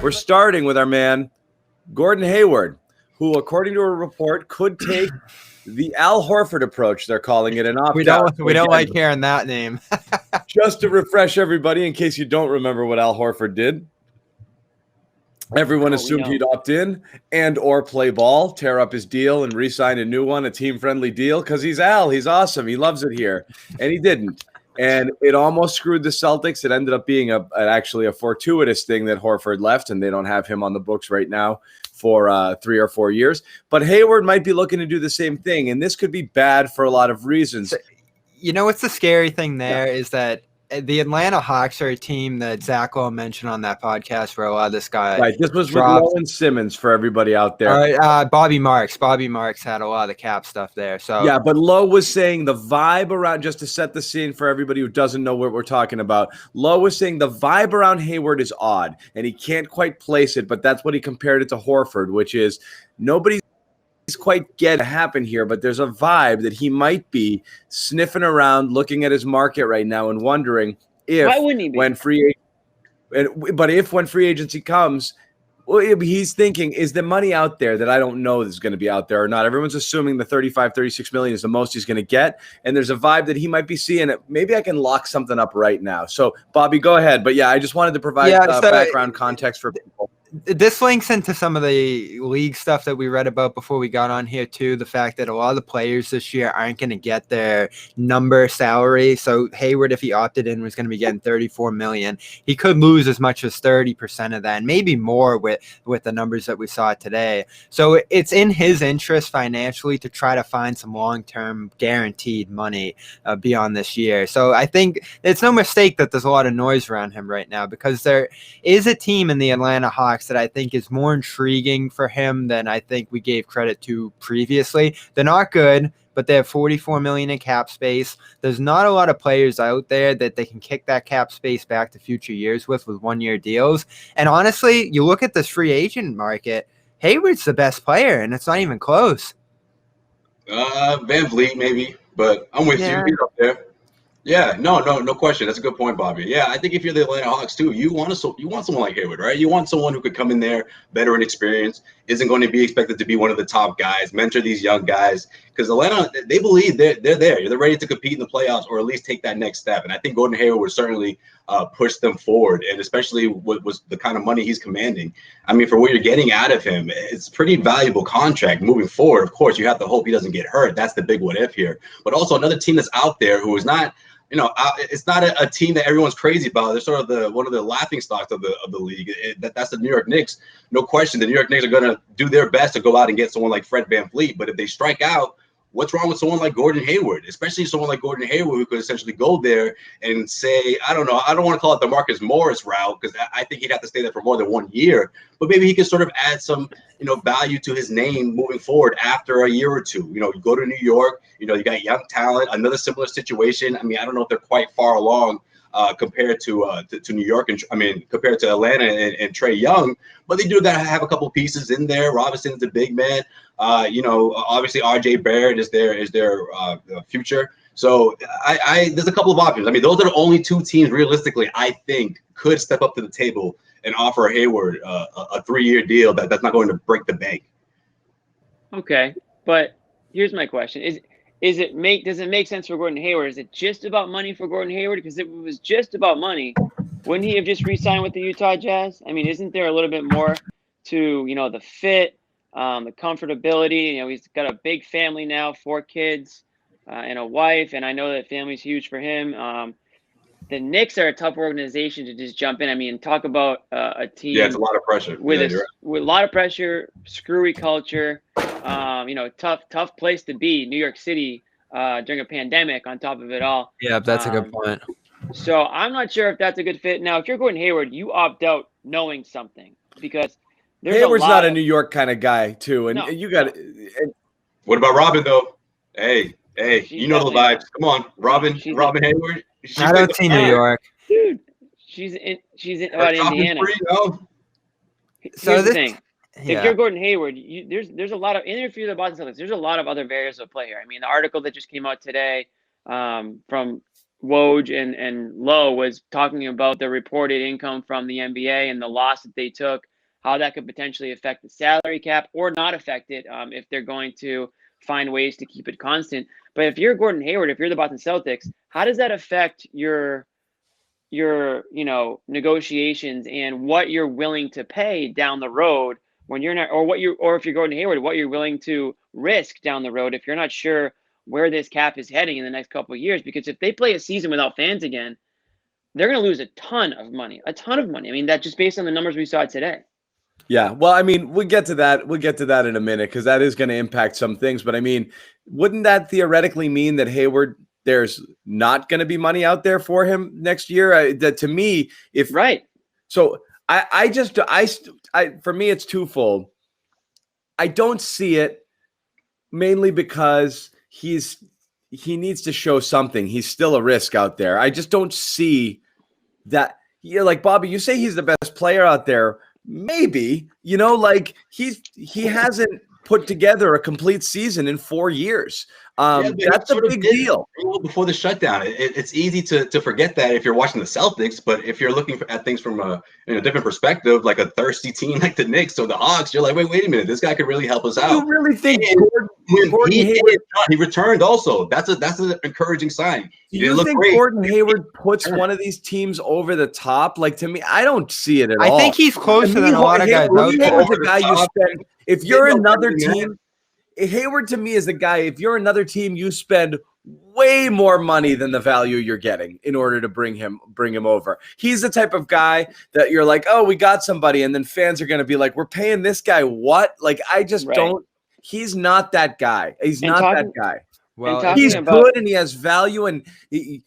We're starting with our man, Gordon Hayward, who, according to a report, could take the Al Horford approach. They're calling it an opt-out. We don't like hearing that name. Just to refresh everybody, in case you don't remember what Al Horford did, everyone assumed he'd opt in and or play ball, tear up his deal, and re-sign a new one, a team-friendly deal, because he's Al. He's awesome. He loves it here. And he didn't. And it almost screwed the Celtics. It ended up being actually a fortuitous thing that Horford left, and they don't have him on the books right now for 3 or 4 years. But Hayward might be looking to do the same thing, and this could be bad for a lot of reasons. You know what's the scary thing there is that the Atlanta Hawks are a team that Zach Lowe mentioned on that podcast where a lot of this guy. Right, this was with Lowe and Simmons for everybody out there. Bobby Marks. Bobby Marks had a lot of the cap stuff there. So yeah, but Lowe was saying the vibe around, just to set the scene for everybody who doesn't know what we're talking about, Lowe was saying the vibe around Hayward is odd, and he can't quite place it, but that's what he compared it to Horford, which is nobody's quite get to happen here, but there's a vibe that he might be sniffing around, looking at his market right now, and wondering if when free agency comes, well, he's thinking, is the money out there that I don't know is going to be out there or not? Everyone's assuming the 36 million is the most he's going to get, and there's a vibe that he might be seeing it. Maybe I can lock something up right now. So, Bobby, go ahead. But yeah, I just wanted to provide background context for people. This links into some of the league stuff that we read about before we got on here too. The fact that a lot of the players this year aren't going to get their number salary. So Hayward, if he opted in, was going to be getting $34 million. He could lose as much as 30% of that, and maybe more with the numbers that we saw today. So it's in his interest financially to try to find some long-term guaranteed money beyond this year. So I think it's no mistake that there's a lot of noise around him right now, because there is a team in the Atlanta Hawks that I think is more intriguing for him than I think we gave credit to previously. They're not good, but they have $44 million in cap space. There's not a lot of players out there that they can kick that cap space back to future years with 1-year deals. And honestly, you look at this free agent market, Hayward's the best player, and it's not even close. Van Vliet maybe, but I'm with you. He's up there. Yeah, no question. That's a good point, Bobby. Yeah, I think if you're the Atlanta Hawks too, you want someone like Hayward, right? You want someone who could come in there, veteran experience, isn't going to be expected to be one of the top guys, mentor these young guys, because Atlanta, they believe they're there. They're ready to compete in the playoffs or at least take that next step. And I think Gordon Hayward would certainly push them forward, and especially what was the kind of money he's commanding. I mean, for what you're getting out of him, it's a pretty valuable contract moving forward. Of course, you have to hope he doesn't get hurt. That's the big what if here. But also another team that's out there who is not, it's not a team that everyone's crazy about. They're sort of one of the laughing stocks of the league. That's the New York Knicks. No question, the New York Knicks are going to do their best to go out and get someone like Fred VanVleet. But if they strike out, what's wrong with someone like Gordon Hayward, especially someone like Gordon Hayward who could essentially go there and say, I don't know, I don't want to call it the Marcus Morris route, because I think he'd have to stay there for more than 1 year. But maybe he could sort of add some, value to his name moving forward after a year or two. You go to New York, you got young talent, another similar situation. I mean, I don't know if they're quite far along compared to New York, and compared to Atlanta and Trae Young, but they do have a couple pieces in there. Robinson's a big man. Obviously RJ Barrett is their future. So there's a couple of options. I mean, those are the only two teams realistically I think could step up to the table and offer Hayward a 3-year deal that's not going to break the bank. Okay, but here's my question: does it make sense for Gordon Hayward? Is it just about money for Gordon Hayward? Because if it was just about money, wouldn't he have just re-signed with the Utah Jazz? I mean, isn't there a little bit more to the fit, the comfortability? He's got a big family now, 4 kids and a wife, and I know that family's huge for him. The Knicks are a tough organization to just jump in. I mean, talk about a team. Yeah, it's a lot of pressure. With a lot of pressure, screwy culture. Tough place to be, New York City, during a pandemic on top of it all. Yeah, that's a good point. So I'm not sure if that's a good fit. Now, if you're Gordon Hayward, you opt out knowing something, because Hayward's not a New York kind of guy too. And you got What about Robin though? Hey, you know the vibes. Come on, Robin Hayward. I don't see New York. Dude, she's in Indiana. So the thing. If you're Gordon Hayward, there's a lot of, even if you're the Boston Celtics, there's a lot of other variables at play here. I mean, the article that just came out today from Woj and Lowe was talking about the reported income from the NBA and the loss that they took how that could potentially affect the salary cap or not affect it if they're going to find ways to keep it constant. But if you're Gordon Hayward, if you're the Boston Celtics, how does that affect your negotiations and what you're willing to pay down the road when you're not, or if you're Gordon Hayward, what you're willing to risk down the road if you're not sure where this cap is heading in the next couple of years? Because if they play a season without fans again, they're going to lose a ton of money. I mean, that just based on the numbers we saw today. Yeah, well, I mean, we'll get to that in a minute because that is going to impact some things. But I mean, wouldn't that theoretically mean that Hayward, there's not going to be money out there for him next year? That to me, if right. So I for me, it's twofold. I don't see it mainly because he needs to show something. He's still a risk out there. I just don't see that. Yeah, like Bobby, you say he's the best player out there. Maybe, like he hasn't put together a complete season in 4 years. That's a big deal. Before the shutdown, it's easy to forget that if you're watching the Celtics, but if you're looking at things from a different perspective, like a thirsty team like the Knicks or the Hawks, you're like, wait a minute, this guy could really help us out. You really think Gordon Hayward, he returned also? That's an encouraging sign. Do you think Gordon Hayward puts one of these teams over the top? Like, to me, I don't see it at all. I think he's closer than a lot of guys out there. The guy you spend, if you're another team. Hayward to me is the guy, if you're another team, you spend way more money than the value you're getting in order to bring him over. He's the type of guy that you're like, oh, we got somebody. And then fans are going to be like, we're paying this guy what? Like, I just don't. He's not that guy. He's not that guy. Well, he's good and he has value. And here's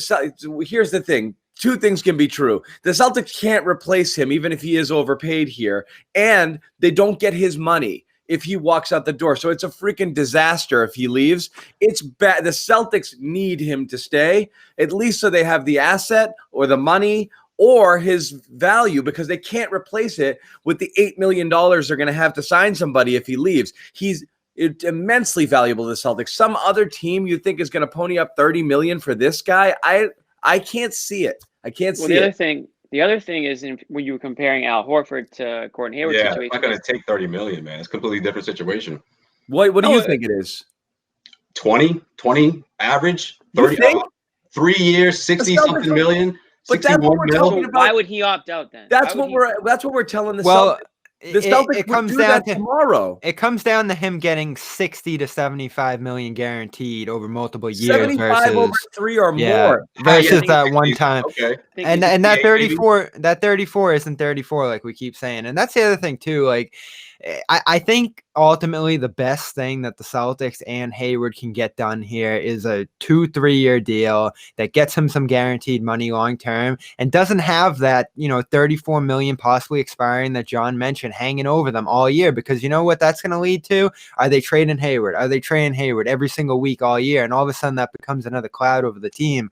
the thing. Two things can be true. The Celtics can't replace him, even if he is overpaid here. And they don't get his money if he walks out the door. So it's a freaking disaster if he leaves. It's bad. The Celtics need him to stay, at least so they have the asset or the money or his value, because they can't replace it with the $8 million they're going to have to sign somebody if he leaves. He's immensely valuable to the Celtics. Some other team you think is going to pony up $30 million for this guy? I can't see it. I can't see it. The other thing is when you were comparing Al Horford to Gordon Hayward situation. I'm not going to take $30 million, man. It's a completely different situation. What do you think it is? 20 average, 30, 3 years, 60-something million. But that's what we're talking about. Why would he opt out then? That's what we're telling the Celtics. The Celtics comes down to tomorrow. It comes down to him getting 60 to 75 million guaranteed over multiple years 75 versus over 3 or more versus that one time. Okay. And that 34 isn't 34 like we keep saying. And that's the other thing too. Like I think ultimately the best thing that the Celtics and Hayward can get done here is a 2-3 year deal that gets him some guaranteed money long term and doesn't have that, 34 million possibly expiring that John mentioned hanging over them all year, because you know what that's going to lead to? Are they trading Hayward? Are they trading Hayward every single week all year? And all of a sudden that becomes another cloud over the team.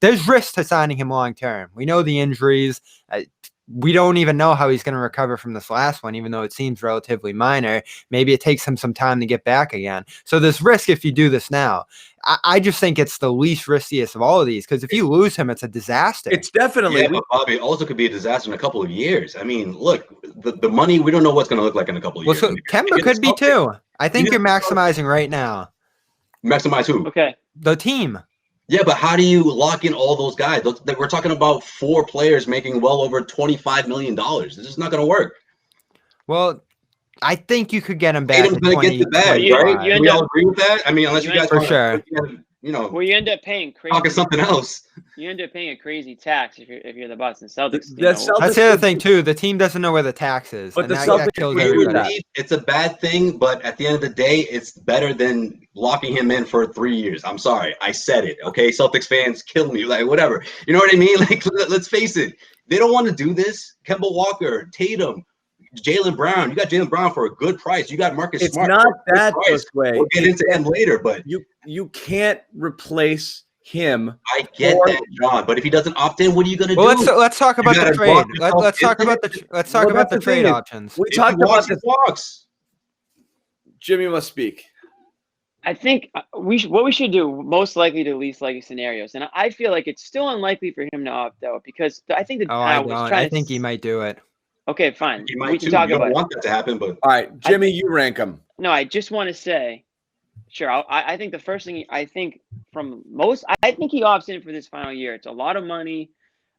There's risk to signing him long term. We know the injuries. We don't even know how he's going to recover from this last one, even though it seems relatively minor. Maybe it takes him some time to get back again. So there's risk if you do this now. I just think it's the least riskiest of all of these, because if you lose him, it's a disaster. It's definitely. Yeah, but Bobby, it also could be a disaster in a couple of years. I mean, look, the money, we don't know what's going to look like in a couple of years. So Kemba could be too. I think you're maximizing right now. Maximize who? Okay. The team. Yeah, but how do you lock in all those guys? We're talking about 4 players making well over $25 million. This is not going to work. Well, I think you could get him back. Tatum's going to get the bag, right? We all agree with that? I mean, unless you guys for sure. Well, you end up paying crazy. Talking something else. You end up paying a crazy tax if you're the Boston Celtics. That's the other thing too. The team doesn't know where the tax is, but the that kills everybody. It's a bad thing, but at the end of the day, it's better than locking him in for 3 years. I'm sorry, I said it. Okay, Celtics fans, kill me, like whatever. You know what I mean? Like, let's face it, they don't want to do this. Kemba Walker, Tatum, Jaylen Brown. You got Jaylen Brown for a good price. You got Marcus Smart. It's not that this way. We'll get into him later, but you can't replace him. I get that, John. But if he doesn't opt in, what are you going to do? Let's talk about the trade. Let's talk about the trade options. We talked about the walks. Jimmy must speak. I think what we should do, most likely to least likely scenarios, and I feel like it's still unlikely for him to opt out, because I think I think he might do it. Okay, fine. He We might can too. talk You about don't it. want that to happen, but All right, Jimmy, you rank them. No, I just want to say, sure. I think the first thing I think I think he opts in for this final year. It's a lot of money.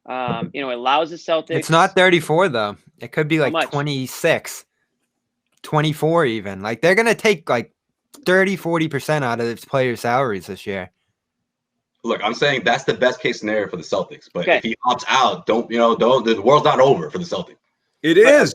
It allows the Celtics. It's not 34 though. It could be How like much? 26, 24 even. Like they're gonna take like 30-40% out of its players' salaries this year. look, I'm saying that's the best case scenario for the Celtics. But Okay. if he opts out, don't the world's not over for the Celtics. It is.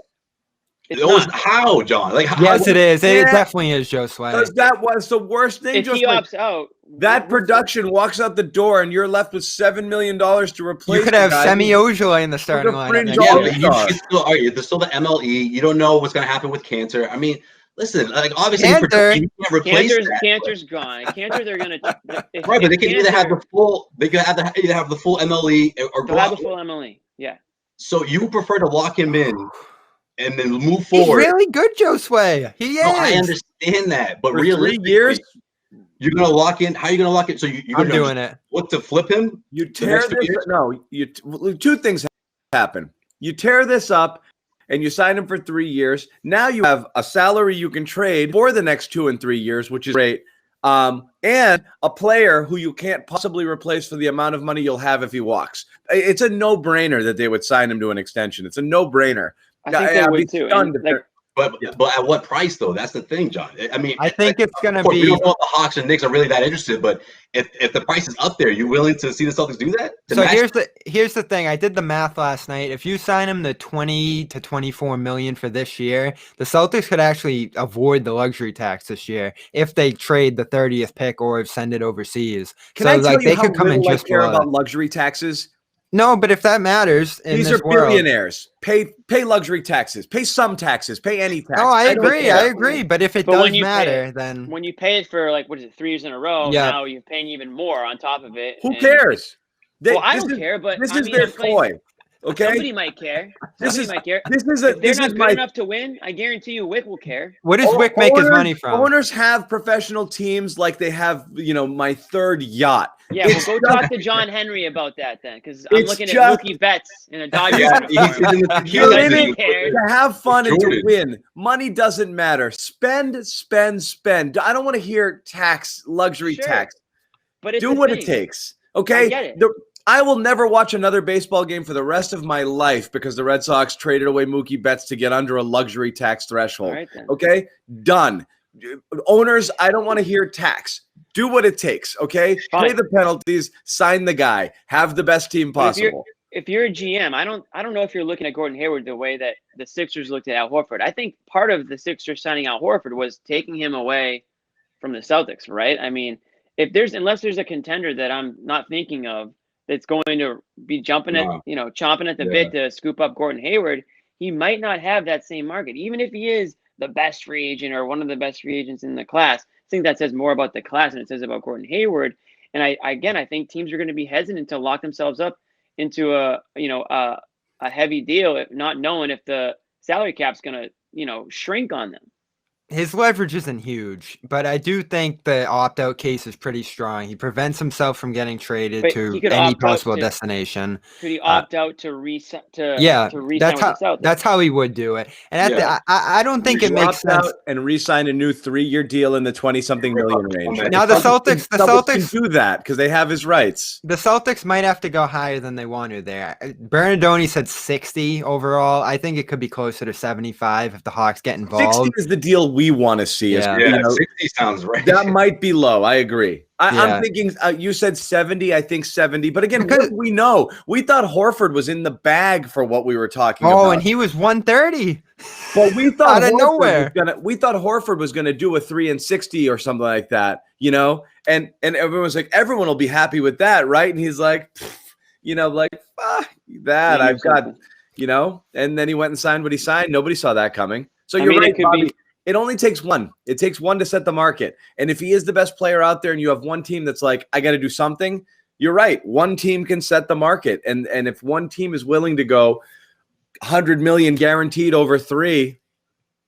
It's not. How, John? Like, how, Yes, it is. It Yeah. definitely is, Joe Sway. Because that was the worst thing. If Just he like, opts out, that production walks out the door, and you're left with $7 million to replace. You could have the guy Semi who- Ojeleye in the starting a lineup. fringe next yeah, all year. but star. there's still the MLE. You don't know what's going to happen with Cantor. I mean, listen, like obviously, Cantor. production, you can't replace Cantor's gone. Cantor, they're gonna right, but they can either have the full. They can either have the full MLE or they'll go have out. the full MLE. Yeah. So you prefer to lock him in and then move He's forward. really good, Joe Sway. He is. No, I understand that, but For 3 realistically, years, you're gonna lock in. How are you gonna lock in? So you're I'm gonna doing it. what to flip him? you The tear next 2 this. years? No, two things happen. You tear this up, and you sign him for 3 years. Now you have a salary you can trade for the next 2 and 3 years, which is great. And a player who you can't possibly replace for the amount of money you'll have if he walks. It's a no-brainer that they would sign him to an extension. It's a no-brainer. I think they I'd would be too. stunned And, if like, But at what price though? That's the thing, John. I mean, I think it's gonna of course, we be. don't know if the Hawks and Knicks are really that interested. But if the price is up there, you willing to see the Celtics do that? To So match here's the thing. I did the math last night. If you sign him to 20 to 24 million for this year, the Celtics could actually avoid the luxury tax this year if they trade the 30th pick or send it overseas. Can I tell you they how could come in little I just care below about that. luxury taxes? No, but if that matters in These this are world, billionaires. Pay luxury taxes. Pay some taxes. Pay any tax. no, I don't agree. care. I agree. But if it But when does you pay matter, it- then when you pay it for like what is it, 3 years in a row, Yeah. now you're paying even more on top of it. Who and- cares? Well, I this don't is- care, but This I is mean, their I'm playing- ploy. Okay. Somebody might care. This Somebody is- might care. This is If they're this not is good my enough to win, I guarantee you Wick will care. where does Wick make his Owners- money from? Owners have professional teams like they have, my third yacht. Yeah, It's well, go just- talk to John Henry about that then, because I'm It's looking just- at Mookie Betts in a Dodgers Yeah, uniform. he's in the You're in Nobody it cares. to have fun and to Jordan. win. Money doesn't matter. Spend, spend, spend. I don't want to hear luxury Sure. tax. But it's Do a what thing. it takes. Okay. I get it. I will never watch another baseball game for the rest of my life because the Red Sox traded away Mookie Betts to get under a luxury tax threshold. All right, then. Okay, done. Owners, I don't want to hear tax. Do what it takes. Okay, Fine. pay the penalties, sign the guy, have the best team But possible. if you're a GM, I don't know if you're looking at Gordon Hayward the way that the Sixers looked at Al Horford. I think part of the Sixers signing Al Horford was taking him away from the Celtics, right? I mean, unless there's a contender that I'm not thinking of that's going to be chomping at the bit to scoop up Gordon Hayward, he might not have that same market, even if he is the best free agent or one of the best free agents in the class. I think that says more about the class than it says about Gordon Hayward. And I think teams are going to be hesitant to lock themselves up into a heavy deal, not knowing if the salary cap's going to shrink on them. His leverage isn't huge, but I do think the opt-out case is pretty strong. He prevents himself from getting traded But to he could any opt out possible to- destination. Could he opt out to resign? Yeah, to resign that's with the how Celtics? that's how he would do it. And I don't think it You makes opt sense. out and re-sign a new 3-year deal in the 20-something million range. Now, Now the Celtics can do that because they have his rights. The Celtics might have to go higher than they want to there. Bernardoni said 60 overall. I think it could be closer to 75 if the Hawks get 60 involved. is the deal we want to see. Yeah. Yeah, 60 sounds right. That might be low. I agree. Yeah. I'm thinking you said 70. I think 70. But again, Because- what do we know? We thought Horford was in the bag for what we were talking about. Oh, and he was 130. But we thought out of nowhere. Horford was gonna do a 3 and 60 or something like that, and everyone was like, everyone will be happy with that, right? And he's like, that I've got, and then he went and signed what he signed. Nobody saw that coming. So you're right, Bobby. It only takes one. It takes one to set the market. And if he is the best player out there and you have one team that's like, I got to do something, you're right. One team can set the market. And if one team is willing to go 100 million guaranteed over 3,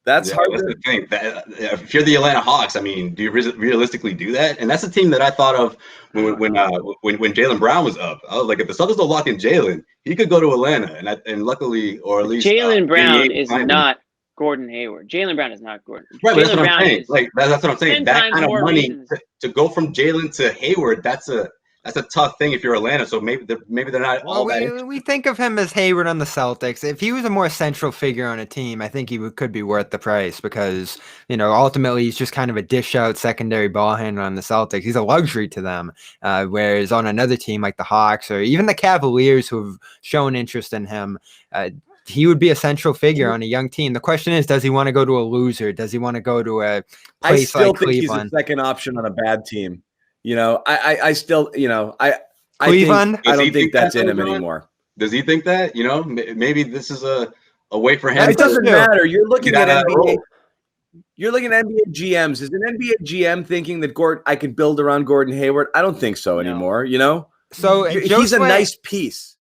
That's hard. That's the thing. That, if you're the Atlanta Hawks, I mean, do you realistically do that? And that's the team that I thought of when Jaylen Brown was up. I was like, if the Celtics don't lock in Jaylen, he could go to Atlanta, and luckily, or at least Jaylen Brown is not Gordon Hayward. Jaylen Brown is not Gordon. Right, but that's what I'm saying. Is like that's what I'm saying. That kind of money to go from Jaylen to Hayward, that's a tough thing if you're Atlanta. So maybe they're not all that. We think of him as Hayward on the Celtics. If he was a more central figure on a team, I think he could be worth the price because, ultimately he's just kind of a dish out secondary ball handler on the Celtics. He's a luxury to them. Whereas on another team like the Hawks or even the Cavaliers who have shown interest in him, he would be a central figure on a young team. The question is, does he want to go to a loser? Does he want to go to a place like Cleveland? He's a second option on a bad team. I still, Cleveland. I don't think that's in him anymore. Does he think that? Maybe this is a way for him. It doesn't matter. You're looking at NBA. You're looking at NBA GMs. Is an NBA GM thinking that I could build around Gordon Hayward? I don't think so anymore. So he's a nice piece.